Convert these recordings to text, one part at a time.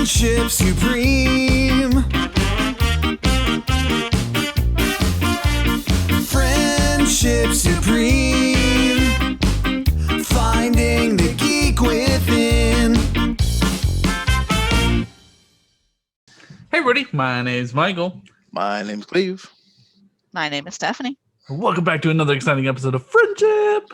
Friendship supreme. Friendship supreme. Finding the geek within. Hey everybody, my name's Michael. My name's Cleve. My name is Stephanie. Welcome back to another exciting episode of Friendship.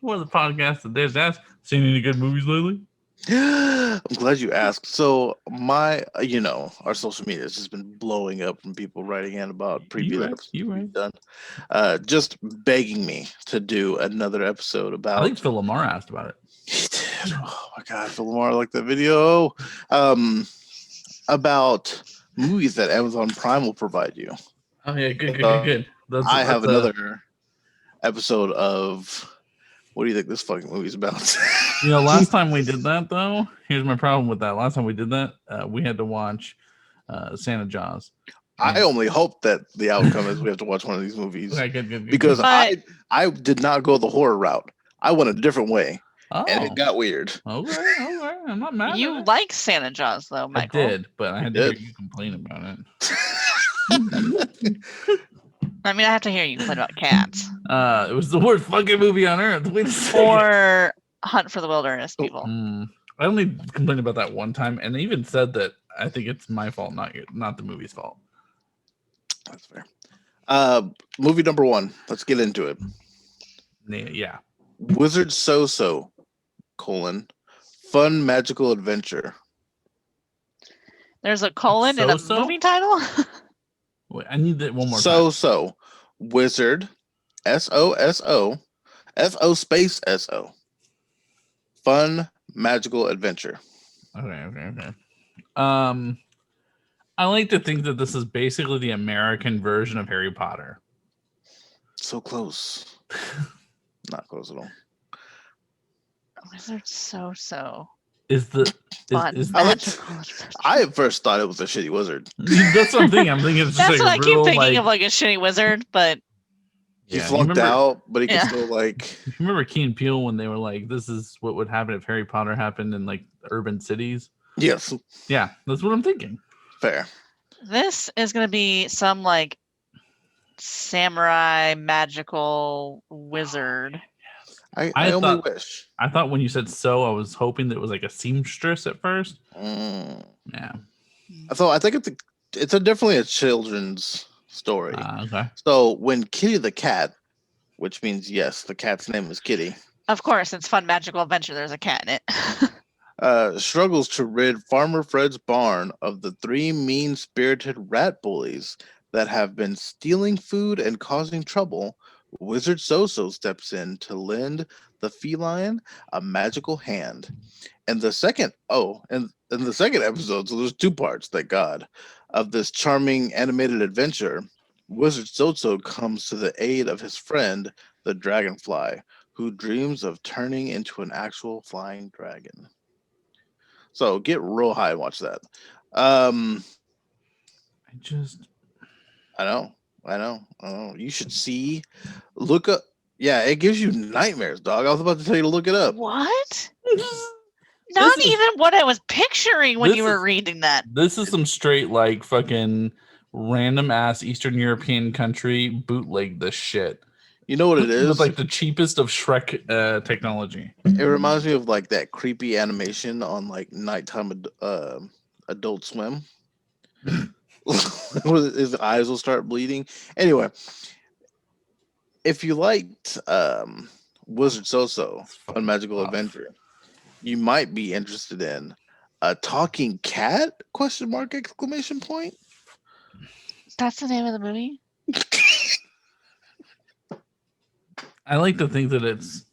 What the podcast that there's asked. Seen any good movies lately? I'm glad you asked. So our social media has just been blowing up from people writing in about previous episodes we've done. Just begging me to do another episode about. I think Phil Lamar asked about it. He did. Oh my god, Phil Lamar liked that video. About movies that Amazon Prime will provide you. Oh yeah, good. I have another episode of what do you think this fucking movie's about? Last time we did that though, here's my problem with that. Last time we did that, we had to watch Santa Jaws. I only hope that the outcome is we have to watch one of these movies. Okay, good. Because I did not go the horror route. I went a different way. Oh. And it got weird. Okay. I'm not mad. You like Santa Jaws, though, Michael. I did, but I had to hear you complain about it. I mean, I have to hear you complain about cats. It was the worst fucking movie on earth. Or Hunt for the Wilderness, people. I only complained about that one time, and they even said that I think it's my fault, not the movie's fault. That's fair. Movie number one. Let's get into it. Yeah. Wizard So-So, fun magical adventure. There's a colon in a movie title? Wait, I need that one more time. So-So, Wizard, S-O-S-O, F-O space S-O. Fun magical adventure. Okay. I like to think that this is basically the American version of Harry Potter. So close. Not close at all. Wizard So-So. I at first thought it was a shitty wizard. That's what I'm thinking. I'm thinking it's just that's what I keep thinking of, like a shitty wizard, but he flunked out, but he can still like. You remember Key and Peele when they were like, "This is what would happen if Harry Potter happened in like urban cities." Yes. Yeah, that's what I'm thinking. Fair. This is gonna be some like samurai magical wizard. I only wish. I thought when you said so, I was hoping that it was like a seamstress at first. Yeah. I think it's definitely a children's story. Okay. So when Kitty the cat, which means yes, the cat's name is Kitty. Of course, it's fun magical adventure. There's a cat in it. Struggles to rid Farmer Fred's barn of the three mean-spirited rat bullies that have been stealing food and causing trouble. Wizard So-So steps in to lend the feline a magical hand. And the second episode, so there's two parts, thank God, of this charming animated adventure, Wizard So-So comes to the aid of his friend, the dragonfly, who dreams of turning into an actual flying dragon. So get real high and watch that. I know. You should see. Look up. Yeah, it gives you nightmares, dog. I was about to tell you to look it up. What? Not even what I was picturing when you were reading that. This is some straight like fucking random ass Eastern European country bootleg this shit. You know what it is? With like the cheapest of Shrek technology. It reminds me of like that creepy animation on like nighttime Adult Swim. His eyes will start bleeding. Anyway, if you liked Wizard So-So, Fun Magical Adventure, you might be interested in a talking cat ? Exclamation point. That's the name of the movie. I like to think that it's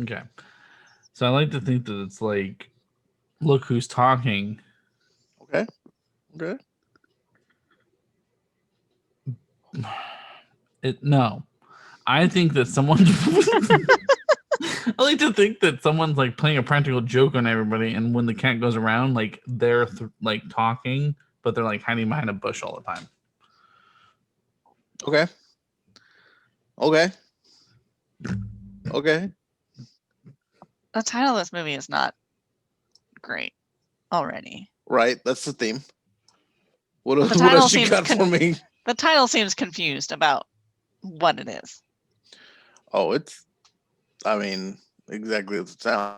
okay. So I like to think that it's like, look who's talking. Okay. No, I think that someone. I like to think that someone's like playing a practical joke on everybody, and when the cat goes around, like they're like talking, but they're like hiding behind a bush all the time. Okay. The title of this movie is not great already. Right? That's the theme. What, The what title else you seems got for me? The title seems confused about what it is. Oh, exactly as it sounds.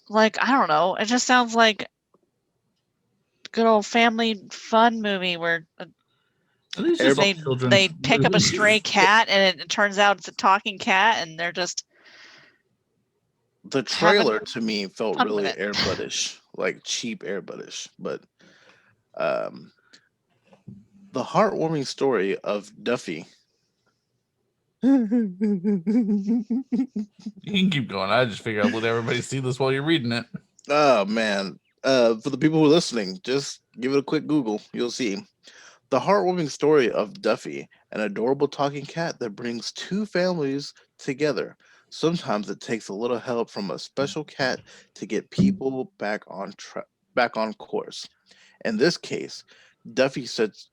Like, I don't know. It just sounds like good old family fun movie where At least just Everybody- children's they pick up a movies. stray cat and it turns out it's a talking cat and they're just The trailer to me felt fun with really it. Airbuddish, like cheap Airbuddish. But the heartwarming story of Duffy. You can keep going. I just figured I'd let everybody see this while you're reading it. Oh man. For the people who are listening, just give it a quick Google. You'll see. The heartwarming story of Duffy, an adorable talking cat that brings two families together. Sometimes it takes a little help from a special cat to get people back on course. In this case, Duffy sets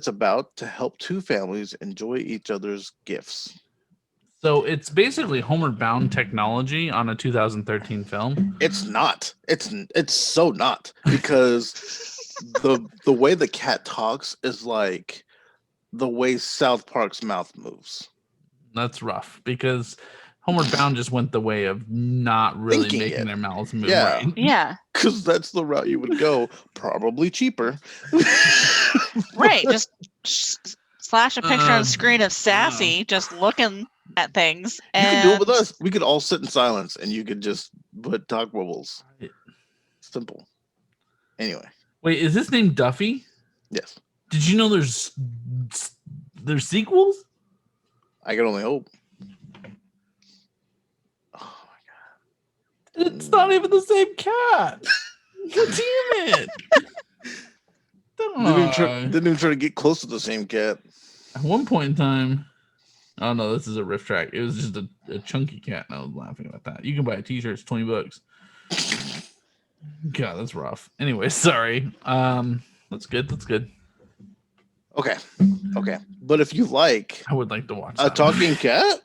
about to help two families enjoy each other's gifts. So it's basically Homeward Bound technology on a 2013 film. It's not. It's so not, because the way the cat talks is like the way South Park's mouth moves. That's rough because Homeward Bound just went the way of not really Thinking making it. their mouths move. Yeah. Right? yeah, Because that's the route you would go, probably cheaper. right. Just slash a picture on the screen of no. Sassy just looking at things. You And could do it with us. We could all sit in silence and you could just put talk bubbles. Right. Simple. Anyway, Wait, is this named Duffy? yes. Did you know there's sequels? I can only hope. Oh my god. It's not even the same cat. Damn it! Didn't even try to get close to the same cat. At one point in time, oh no, this is a riff track. It was just a chunky cat, and I was laughing about that. You can buy a T-shirt; it's $20. God, that's rough. Anyway, sorry. That's good. That's good. Okay. But if you like I would like to watch a that. talking cat,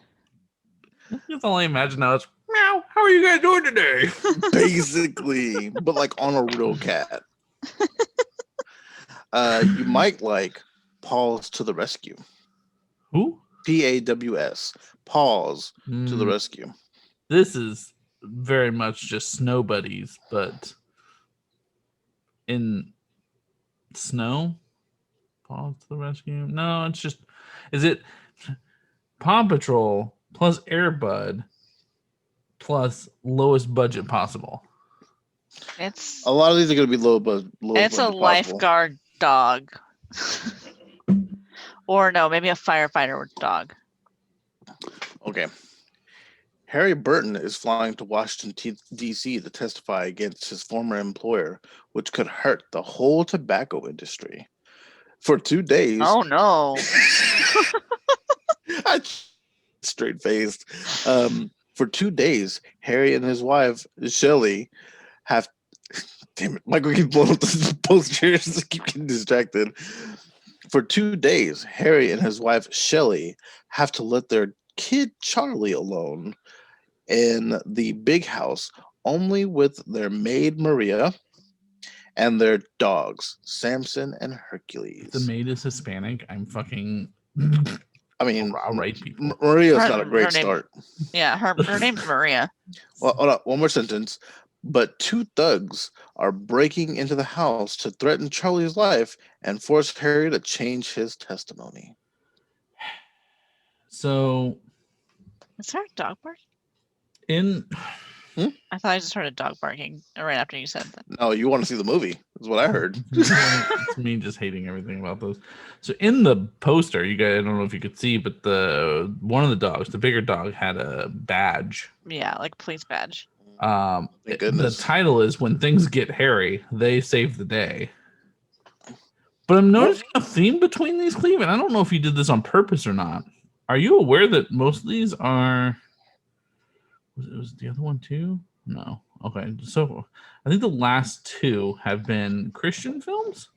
That's all I imagine now. It's meow. How are you guys doing today? basically, but like on a real cat. You might like Paws to the Rescue. Who? PAWS. Paws to the Mm, Rescue. This is very much just Snow Buddies, but in snow. Paws to the Rescue. No, it's just. Is it Paw Patrol plus Air Bud plus lowest budget possible? it's A lot of these are going to be low budget. it's a lifeguard dog. Or no, maybe a firefighter dog. Okay. Harry Burton is flying to Washington, D.C. to testify against his former employer, which could hurt the whole tobacco industry. For 2 days. Oh no. Straight faced. For 2 days, Harry and his wife, Shelley, have. Damn it, Michael keeps blowing up the posters. I keep getting distracted. For 2 days, Harry and his wife, Shelley, have to let their kid Charlie alone in the big house, only with their maid Maria and their dogs, Samson and Hercules. The maid is Hispanic. I'm fucking. I mean, I'll write people. Maria's Her- not a her great name- start. Yeah, her name's Maria. Well, hold on, one more sentence. But two thugs are breaking into the house to threaten Charlie's life and force Harry to change his testimony. So Is there a dog bark? in I thought I just heard a dog barking right after you said that. No, you want to see the movie, is what I heard. it's me just hating everything about those. So in the poster, you guys, I don't know if you could see, but the one of the dogs, the bigger dog, had a badge. Yeah, like police badge. Thank The goodness. title is "When Things Get Hairy, They Save the Day." But I'm noticing a theme between these, Cleveland. I don't know if you did this on purpose or not. Are you aware that most of these are? Was the other one too? No. Okay, so I think the last two have been Christian films.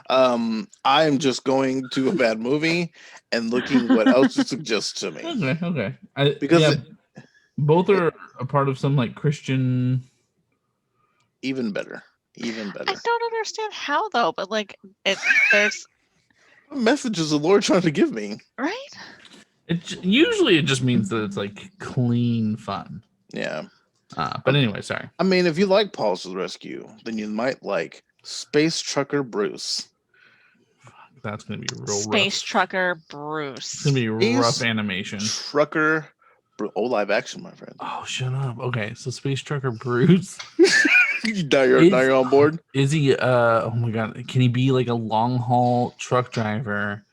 I'm just going to a bad movie and looking what else it suggests to me. Okay. Because yeah, both are a part of some like Christian. Even better. I don't understand how though, but like there's What message is the Lord trying to give me? right. Usually it just means that it's like clean fun. Yeah. But anyway, sorry. I mean, if you like Paul's Rescue, then you might like Space Trucker Bruce. That's gonna be real Space rough. Trucker Bruce. It's gonna be rough animation. Trucker, live action, my friend. Oh, shut up. Okay, so Space Trucker Bruce. now you're on board. Is he? Oh my god, can he be like a long haul truck driver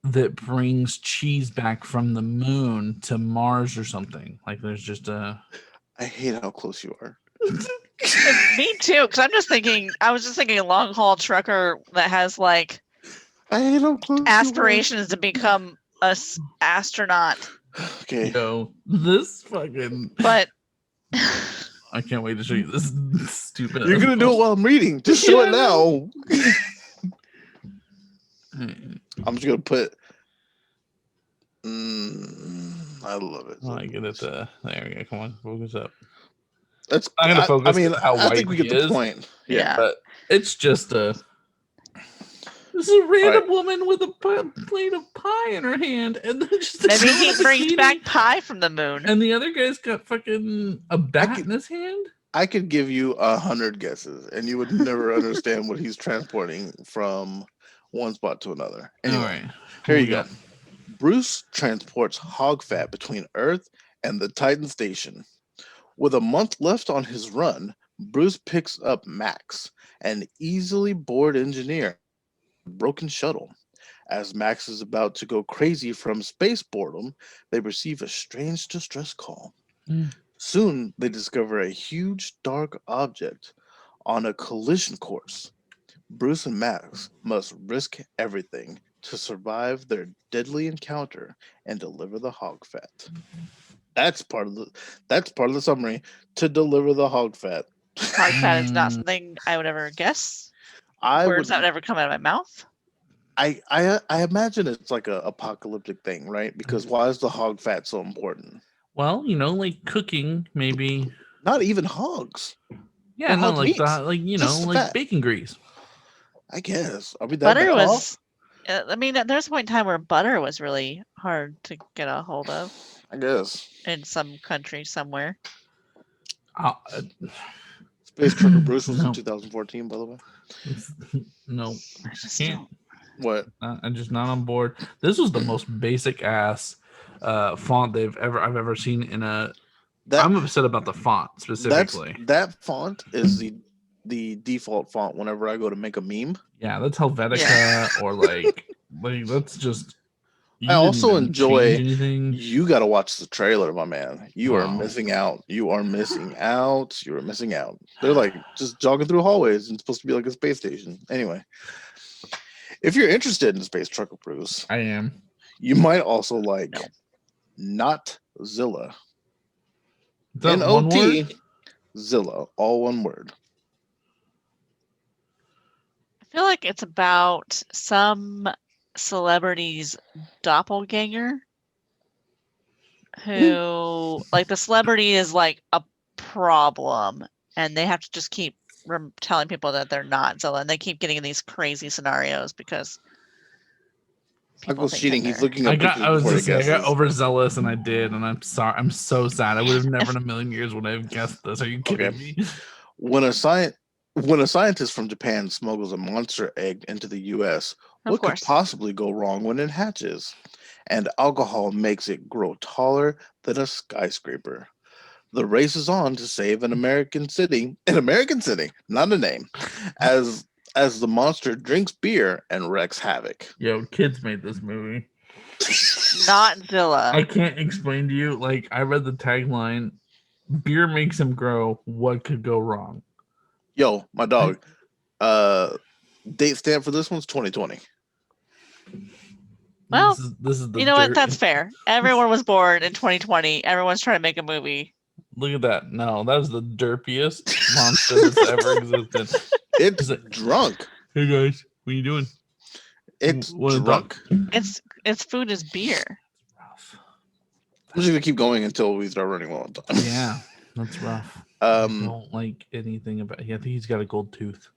that brings cheese back from the moon to Mars or something? Like, there's just a. I hate how close you are. Me too, because I was just thinking a long haul trucker that has like I hate how close aspirations to become a astronaut. Okay. Yo, this fucking. But I can't wait to show you this stupid. You're gonna do it while I'm reading. Just show it now. I'm just gonna put. I love it. Oh, I get it. There we go. Come on, focus up. That's. I'm gonna focus. I mean, how I white think we he get the is, point. yeah. but it's just a. This is a random woman with a plate of pie in her hand, and then just maybe he brings back pie from the moon. And the other guy's got fucking a bat in his hand. I could give you 100 guesses, and you would never understand what he's transporting from one spot to another. Anyway, All right, here you go. Bruce transports hog fat between Earth and the Titan station. With a month left on his run, Bruce picks up Max, an easily bored engineer, broken shuttle. As Max is about to go crazy from space boredom, they receive a strange distress call. Soon, they discover a huge dark object on a collision course. Bruce and Max must risk everything to survive their deadly encounter and deliver the hog fat. That's part of the summary. To deliver the hog fat. Hog fat is not something I would ever guess. Words that would ever come out of my mouth. I imagine it's like a apocalyptic thing, right? Because why is the hog fat so important? Well, like cooking, maybe. Not even hogs. Yeah, no, like Just like fat. bacon grease. I guess. I mean, Butter was. I mean, there's a point in time where butter was really hard to get a hold of. I guess. In some country somewhere. Space Trucker Bruce was No. in 2014, by the way. No, I just can't. don't. What? I'm just not on board. This was the most basic ass font I've ever seen in a. I'm upset about the font specifically. That font is the default font whenever I go to make a meme. Yeah, that's Helvetica or like that's just. I also enjoy. Anything. You got to watch the trailer, my man. You are missing out. You are missing out. You are missing out. They're like just jogging through hallways and it's supposed to be like a space station. Anyway, if you're interested in Space Trucker Bruce, I am. You might also like Notzilla. N-O-T Zilla, all one word. I feel like it's about some celebrity's doppelganger who like the celebrity is like a problem and they have to just keep telling people that they're not Zilla, and they keep getting in these crazy scenarios because Michael's cheating. He's looking up. I got overzealous and I did, and I'm sorry. I'm so sad. I would have never in a million years would I have guessed this. Are you kidding me? When a scientist from Japan smuggles a monster egg into the U.S., what could possibly go wrong when it hatches? And alcohol makes it grow taller than a skyscraper. The race is on to save an American city, not a name, as the monster drinks beer and wreaks havoc. Yo, kids made this movie. Not Zilla. I can't explain to you. Like, I read the tagline, beer makes him grow. What could go wrong? Yo, my dog. Date stamp for this one's 2020. Well, this is the you know what? That's fair. Everyone was born in 2020. Everyone's trying to make a movie. Look at that. No, that was the derpiest monster that's ever existed. It's Is it- drunk. Hey guys, what are you doing? It's Wanna drunk. Its food is beer. Rough. I'm just gonna keep going until we start running low on time. Yeah, that's rough. I Um, don't like anything about. Yeah, I think he's got a gold tooth.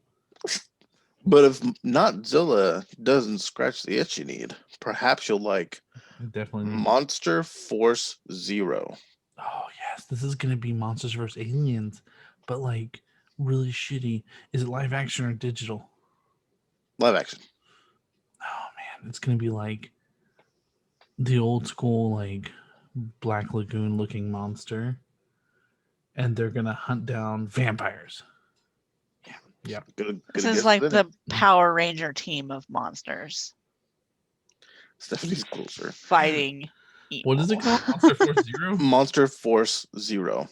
but if Notzilla doesn't scratch the itch you need, perhaps you'll like I definitely. Need... Monster Force Zero. Oh yes, this is gonna be Monsters vs Aliens, but like really shitty. Is it live action or digital? Live action. Oh man, it's gonna be like the old school like Black Lagoon looking monster, and they're gonna hunt down vampires. Yeah. This is like the Power Ranger team of monsters Stephanie's closer. fighting. What is it evil. called? Monster Force Zero? Monster Force Zero.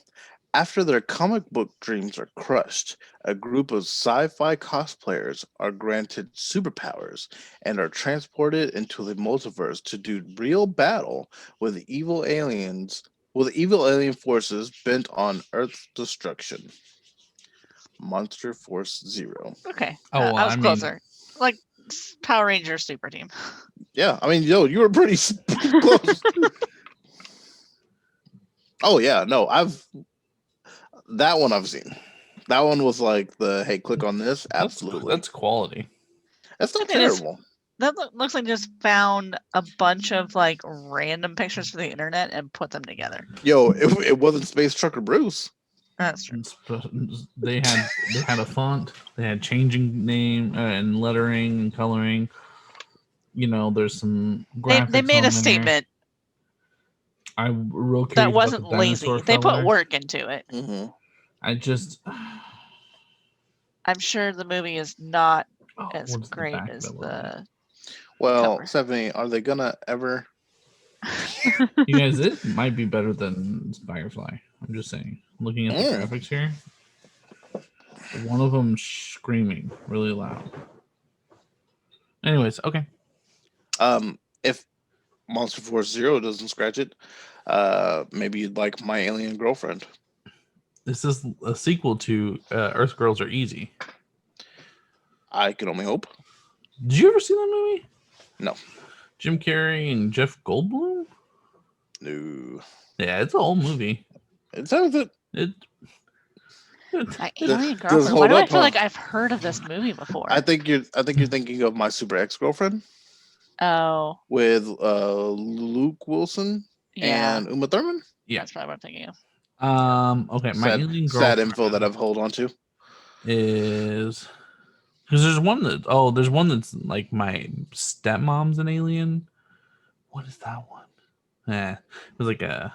After their comic book dreams are crushed, a group of sci-fi cosplayers are granted superpowers and are transported into the multiverse to do real battle with evil alien forces bent on Earth's destruction. Monster Force Zero. Okay. Oh, well, I was I mean- closer. Like Power Ranger Super Team. Yeah, I mean, yo, you were pretty close. Oh yeah, no, that one I've seen. That one was like the hey, click on this. Absolutely, That's quality. that's not I mean, it's- terrible. That looks like just found a bunch of like random pictures from the internet and put them together. Yo, it wasn't Space Trucker Bruce. That's true. They had a font. They had changing name and lettering and coloring. You know, there's some graphics. They made on a there. statement I'm real curious that about wasn't the lazy. dinosaur They put fella. work into it. Mm-hmm. I just. I'm sure the movie is not Oh, as what's the great back as of it look like? the. Well, Cover. Stephanie, are they gonna ever? You guys, it might be better than Firefly. I'm just saying. Looking at the Mm. graphics here, one of them screaming really loud. Anyways, okay. If Monster Force Zero doesn't scratch it, maybe you'd like My Alien Girlfriend. This is a sequel to Earth Girls Are Easy. I can only hope. Did you ever see that movie? No. Jim Carrey and Jeff Goldblum? No, Yeah, it's a whole movie. it sounds it. My Does- Alien does Girlfriend. Why hold do I up, feel huh? like I've heard of this movie before? I think you're thinking of My Super Ex Girlfriend Oh, with Luke Wilson yeah. and Uma Thurman. Yeah. That's probably what I'm thinking of. Okay, my alien Sad girlfriend info that I've hold on to. is because there's one that's like my stepmom's an alien. What is that one? It was like a.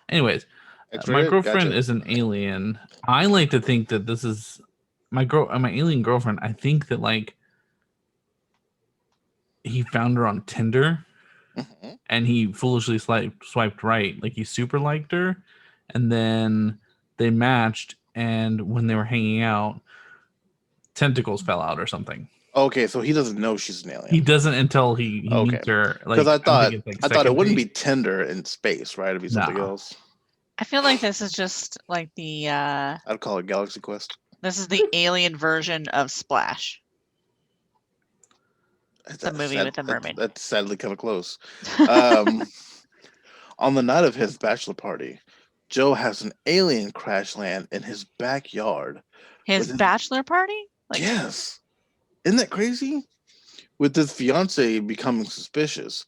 Anyways, my X-rated? girlfriend Gotcha. is an alien. I like to think that this is my alien girlfriend. I think that like he found her on Tinder Mhm. and he foolishly swiped right, like he super liked her, and then they matched. And when they were hanging out, tentacles fell out or something. Okay, so he doesn't know she's an He alien. doesn't until he Okay. meets her. Because Like, I think it's, like, thought it second wouldn't date. be Tinder in space, right? It'd be something Nah. else. I feel like this is just like the I'd call it Galaxy Quest. this is the alien version of Splash. The movie with the mermaid. That's sadly kind of close. Um, on the night of his bachelor party, Joe has an alien crash land in his backyard. His Within- bachelor party? Like, Yes. Isn't that crazy? With his fiance becoming suspicious,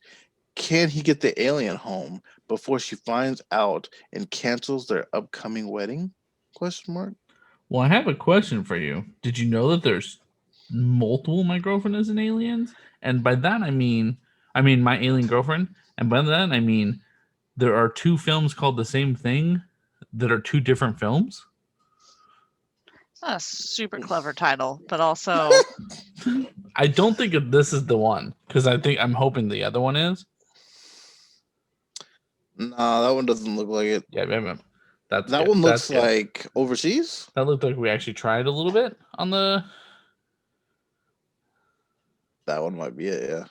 can he get the alien home before she finds out and cancels their upcoming wedding? Question mark. Well, I have a question for you. Did you know that there's multiple My Girlfriend is an Aliens? And by that I mean My Alien Girlfriend. And by that I mean there are two films called the same thing that are two different films. a super clever title, but also I don't think this is the one because I'm hoping the other one is. Nah, that one doesn't look like it. Yeah, that's That good. one looks That's good. like overseas. That looked like we actually tried a little bit on the. That one might be it, yeah.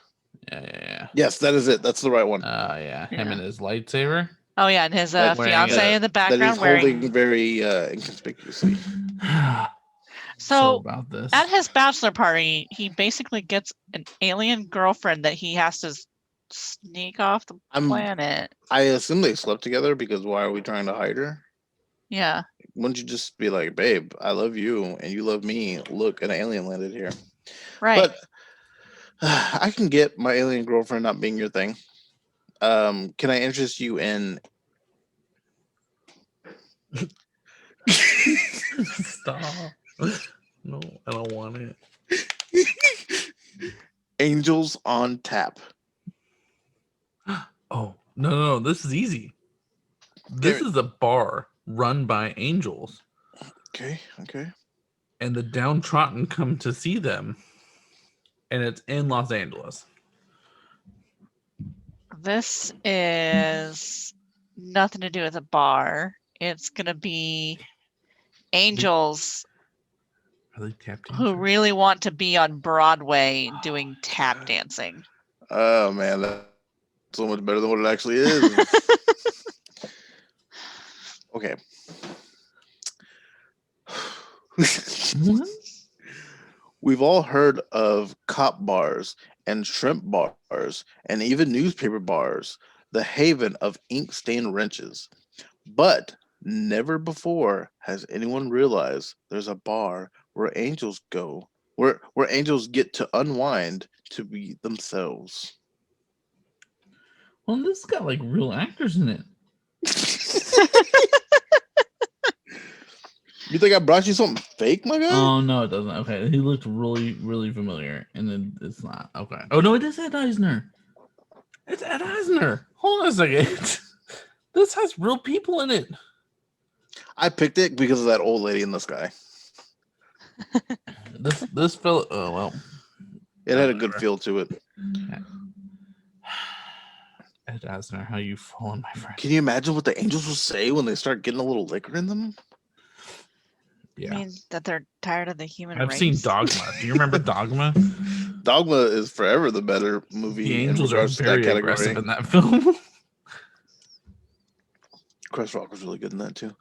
Yeah. Yes, that is it. That's the right one. Yeah. Him Yeah. and his lightsaber. Oh yeah, and his That- fiance in the that background he's wearing. holding very inconspicuously. So So about this. at his bachelor party, he basically gets an alien girlfriend that he has to sneak off the planet. I assume they slept together because why are we trying to hide her? Yeah. Wouldn't you just be like, babe, I love you and you love me. Look, an alien landed here. Right. But I can get my alien girlfriend not being your thing. Can I interest you in Stop. No, I don't want it. Angels on Tap? Oh, no. This is easy. This is a bar run by angels, Okay. and the downtrodden come to see them, and it's in Los Angeles. This is nothing to do with a bar. It's gonna be angels Are they tap who dancers? really want to be on Broadway doing tap dancing. Oh man, that's so much better than what it actually is. Okay. What? We've all heard of cop bars and shrimp bars and even newspaper bars, the haven of ink stained wrenches. But never before has anyone realized there's a bar where angels go, where angels get to unwind to be themselves. Well, this has got like real actors in it. You think I brought you something fake, my guy? Oh no, it doesn't. Okay, he looked really, really familiar, and then it's not. Okay. Oh no, it is Ed Eisner. It's Ed Eisner. Hold on a second. This has real people in it. I picked it because of that old lady in the sky. This fellow. Oh well. It had a good feel to it. Ed Asner, how you fallen, my friend? Can you imagine what the angels will say when they start getting a little liquor in them? Yeah, I mean that they're tired of the human I've race. seen Dogma. Do you remember Dogma? Dogma is forever the better movie. The in angels are regards to that very category. aggressive in that film. Chris Rock was really good in that too.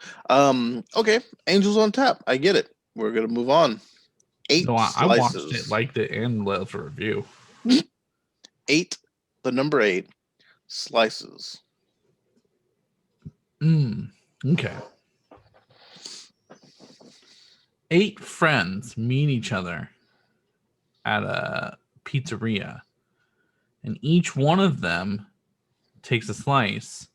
Okay, Angels on Tap. I get it. We're gonna move on. 8 No, I slices. watched it, liked it, and left a review. 8. The number 8 slices. Okay. 8 friends meet each other at a pizzeria, and each one of them takes a slice,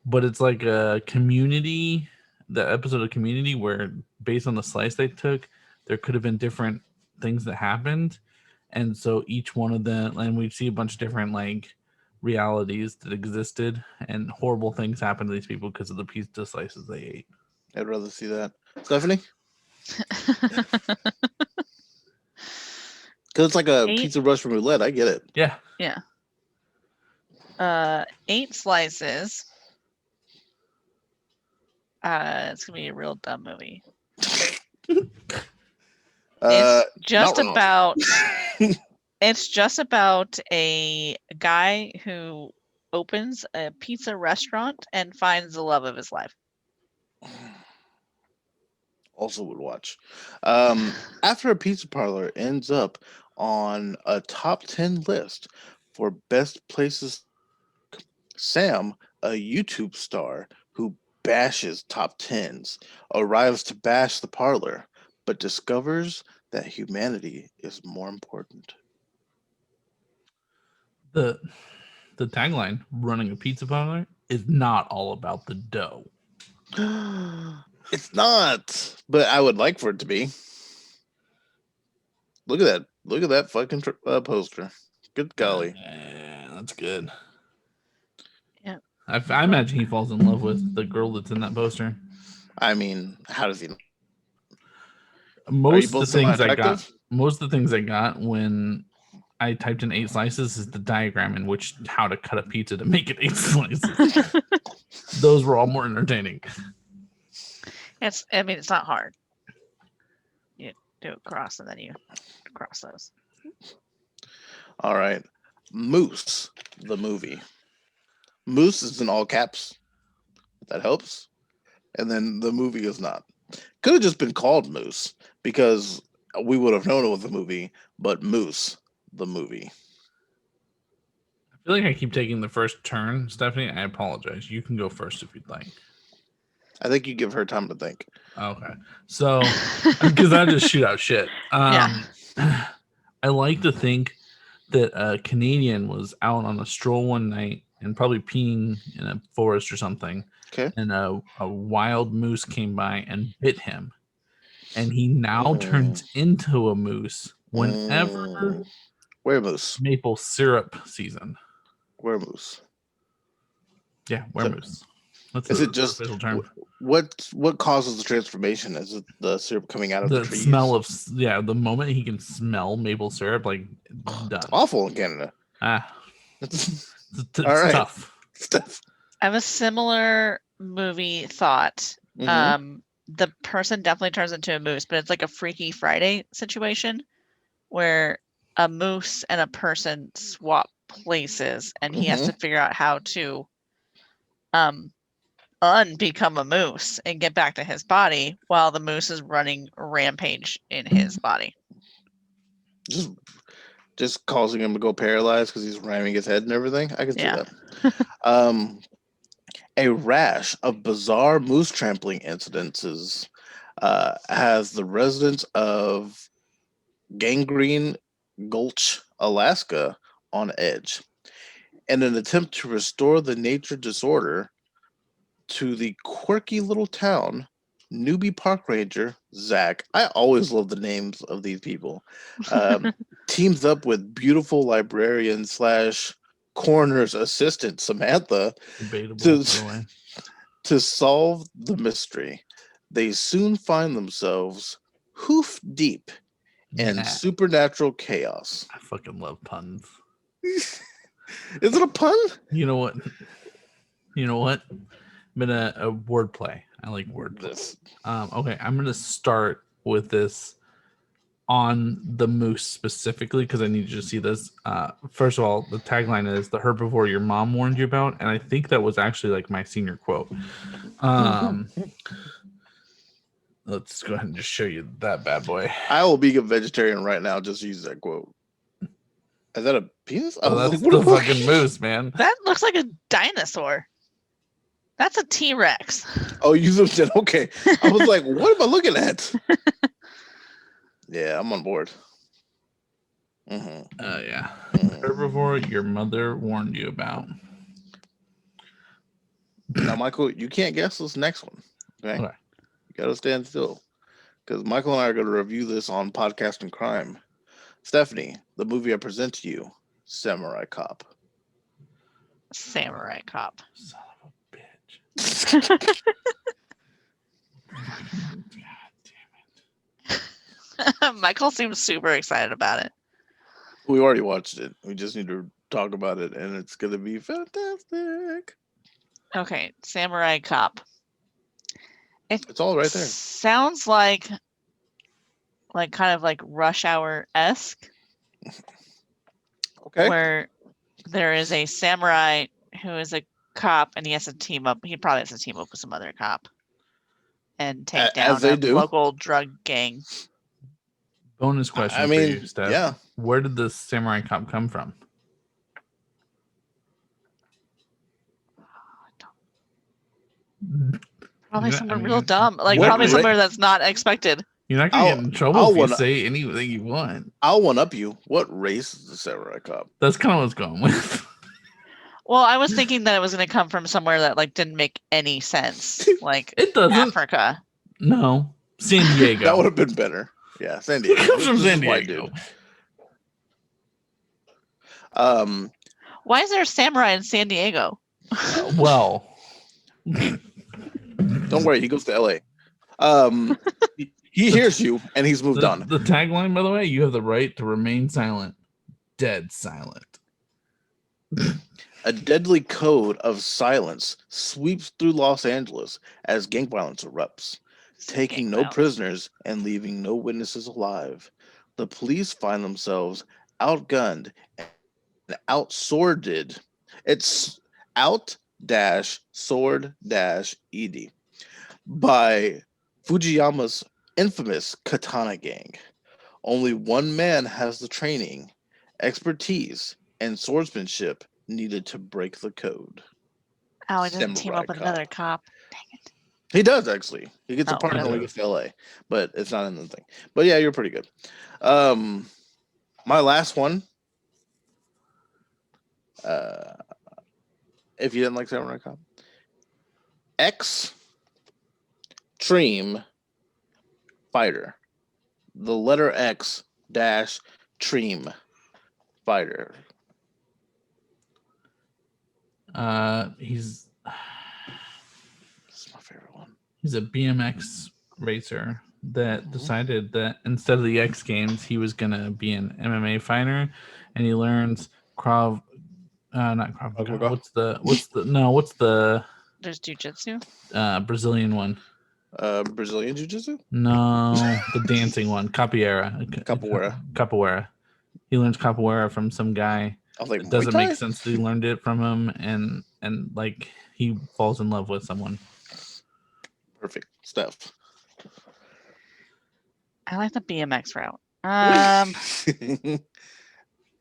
but it's like a Community, the episode of Community, where based on the slice they took, there could have been different things that happened. And so each one of them, and we see a bunch of different like realities that existed, and horrible things happen to these people because of the pizza slices they ate. I'd rather see that. Stephanie? Because it's like a 8. pizza Russian roulette. I get it. Yeah. 8 slices. It's gonna be a real dumb movie. It's just not wrong. about it's just about a guy who opens a pizza restaurant and finds the love of his life. Also would watch. After a pizza parlor ends up on a top 10 list for best places, Sam, a YouTube star who bashes top 10s, arrives to bash the parlor, but discovers that humanity is more important. The tagline, running a pizza parlor, is not all about the dough. It's not, but I would like for it to be. Look at that. Look at that fucking poster. Good golly. Yeah, that's good. Yeah. I imagine he falls in love with the girl that's in that poster. I mean, how does he? Most of the both things I got, semi-attractive? most of the things I got when I typed in 8 slices is the diagram in which how to cut a pizza to make it 8 slices. Those were all more entertaining. It's not hard. You do a cross and then you cross those. All right. Moose, the movie. Moose is in all caps. If that helps. And then the movie is not. Could have just been called Moose because we would have known it was a movie, but Moose, the movie. I feel like I keep taking the first turn, Stephanie. I apologize. You can go first if you'd like. I think you give her time to think. Okay. So, because I just shoot out shit. Yeah. I like to think that a Canadian was out on a stroll one night and probably peeing in a forest or something. Okay. And a wild moose came by and bit him. And he now turns into a moose whenever Where Moose? maple syrup season. Where Moose? Yeah, moose. That's Is the it just official term. what causes the transformation? Is it the syrup coming out of the The trees? smell of the moment he can smell maple syrup, like done. It's awful in Canada. It's All right. tough. Stuff. I have a similar movie thought. Mhm. The person definitely turns into a moose, but it's like a Freaky Friday situation where a moose and a person swap places, and he has to figure out how to unbecome a moose and get back to his body while the moose is running rampage in his body. Just causing him to go paralyzed because he's ramming his head and everything. I can see Yeah. that. A rash of bizarre moose trampling incidences has the residents of Gangrene Gulch, Alaska, on edge. In an attempt to restore the nature disorder to the quirky little town, newbie park ranger Zach, I always love the names of these people, teams up with beautiful librarian / coroner's assistant Samantha Debatable. to solve the mystery. They soon find themselves hoof deep in supernatural chaos. I fucking love puns. Is it a pun? You know what? I'm gonna a wordplay. I like wordplay. Okay, I'm gonna start with this on the moose specifically because I need you to see this. First of all, the tagline is "the herbivore your mom warned you about," and I think that was actually like my senior quote. Let's go ahead and just show you that bad boy. I will be a vegetarian right now. Just use that quote. Is that a penis? Oh, that's the fucking moose, man. That looks like a dinosaur. That's a T-Rex. Oh, you zoomed in. Okay. I was like, what am I looking at? Yeah, I'm on board. Yeah. Herbivore your mother warned you about. Now, Michael, you can't guess this next one. Okay. You got to stand still. Because Michael and I are going to review this on Podcast and Crime. Stephanie, the movie I present to you, Samurai Cop. Samurai Cop. Son of a bitch. God damn it. Michael seems super excited about it. We already watched it. We just need to talk about it, and it's going to be fantastic. Okay, Samurai Cop. It's all right there. Sounds like kind of like Rush Hour-esque. Okay. Where there is a samurai who is a cop, and he has to team up. He probably has to team up with some other cop and take down a local drug gang. Bonus question for you, Steph. Yeah. Where did the Samurai Cop come from? Probably somewhere real dumb. Like probably somewhere that's not expected. You're not gonna get in trouble if you say anything you want. I'll one up you. What race is the Samurai Cop? That's kind of what I was going with. Well, I was thinking that it was going to come from somewhere that like didn't make any sense, like it doesn't. Africa. No, San Diego. That would have been better. Yeah, San Diego. It comes from San Diego. Why is there a samurai in San Diego? Well, don't worry, he goes to LA. He hears you and he's moved on. The tagline, by the way, you have the right to remain silent. Dead silent. A deadly code of silence sweeps through Los Angeles as gang violence erupts, taking no prisoners and leaving no witnesses alive. The police find themselves outgunned and outsworded. It's Out-Sword-Ed by Fujiyama's infamous Katana Gang. Only one man has the training, expertise, and swordsmanship needed to break the code. Oh, he doesn't team Samurai up with cop. another cop. Dang it. He does actually. He gets a Oh, partner when really? he gets to LA, but it's not in the thing. But yeah, you're pretty good. My last one. If you didn't like Samurai Cop, Extreme Fighter. The letter X dash Treme Fighter. He's This is my favorite one. he's a BMX racer that Mhm. decided that instead of the X Games, he was gonna be an MMA fighter, and he learns not Krav Krav Maga. Maga? What's the There's jujitsu. Brazilian one? Brazilian Jiu-Jitsu? No, the dancing one, capoeira. Capoeira. He learns capoeira from some guy. I was like, It doesn't Muay Thai? make sense that he learned it from him, and like he falls in love with someone. Perfect stuff. I like the BMX route.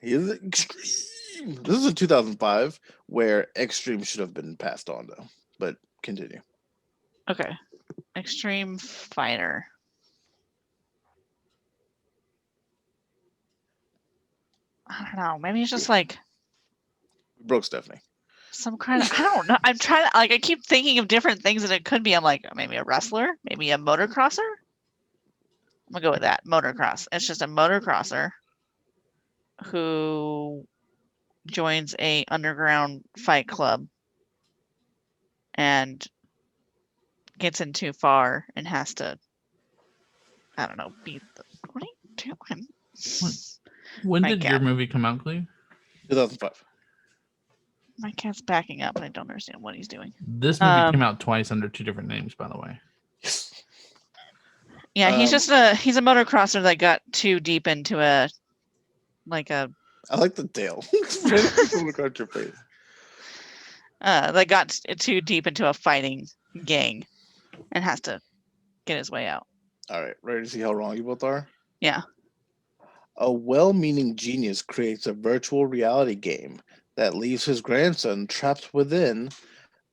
He is extreme. This is in 2005, where extreme should have been passed on, though. But continue. Okay. Extreme fighter. I don't know. Maybe it's just like We broke Stephanie. some kind of, I don't know. I'm trying to, like, I keep thinking of different things that it could be. I'm like, maybe a wrestler, maybe a motocrosser. I'm gonna go with that. Motocross. It's just a motocrosser who joins a underground fight club and gets in too far and has to, I don't know, beat the, what are you doing? When My did your cat. movie come out, Cleve? 2005. My cat's backing up and I don't understand what he's doing. This movie came out twice under two different names, by the way. Yes. Yeah, he's just he's a motocrosser that got too deep into a, like a, I like the tail. Look at your face. that got too deep into a fighting gang and has to get his way out. All right, ready to see how wrong you both are? Yeah. A well-meaning genius creates a virtual reality game that leaves his grandson trapped within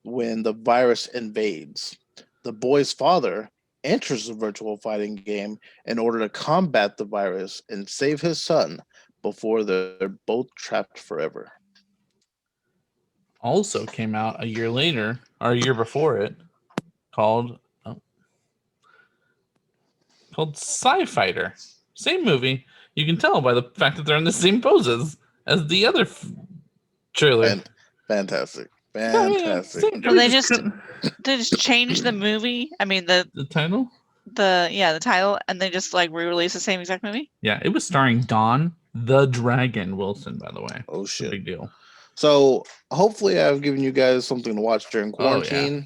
when the virus invades. The boy's father enters the virtual fighting game in order to combat the virus and save his son before they're both trapped forever. Also came out a year later, or a year before it, called Sci-Fighter. Same movie. You can tell by the fact that they're in the same poses as the other trailer. Fantastic. Oh, yeah, Fantastic. same- Well, they couldn't- They just changed the movie. I mean the title. the title, and they just like re-release the same exact movie. Yeah, it was starring Dawn the Dragon Wilson, by the way. Oh It's a shit. big deal. So hopefully I've given you guys something to watch during Oh, yeah.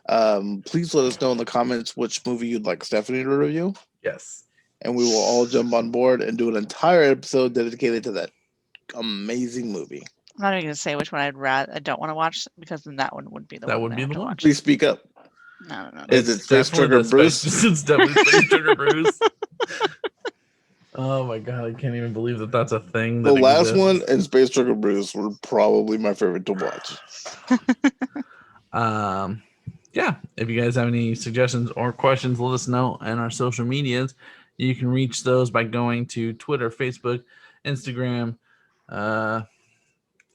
quarantine. Please let us know in the comments which movie you'd like Stephanie to review, Yes. and we will all jump on board and do an entire episode dedicated to that amazing movie. I'm not even gonna say which one I don't want to watch because then that one would be the That one would I be have the to one. watch. Please speak up. No. Is it It's Space definitely Trucker the Bruce? It's definitely Space Trucker Bruce. Oh my god, I can't even believe that that's a thing. The That last exists. one and Space Trucker Bruce were probably my favorite to watch. Yeah, if you guys have any suggestions or questions, let us know on our social medias. You can reach those by going to Twitter, Facebook, Instagram,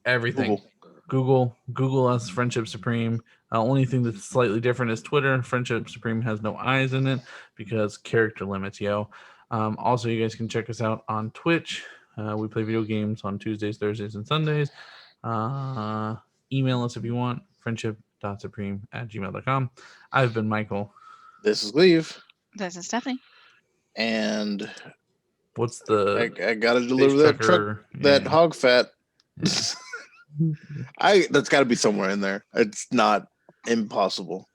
everything. Google us, Friendship Supreme. Only thing that's slightly different is Twitter. Friendship Supreme has no I's in it because character limits, yo. Also, you guys can check us out on Twitch. We play video games on Tuesdays, Thursdays, and Sundays. Email us if you want, friendship.supreme@gmail.com. I've been Michael. This is Leave, This is Stephanie. and What's the I gotta Space deliver that truck, Trucker? that Yeah. hog fat. That's got to be somewhere in there. It's not impossible.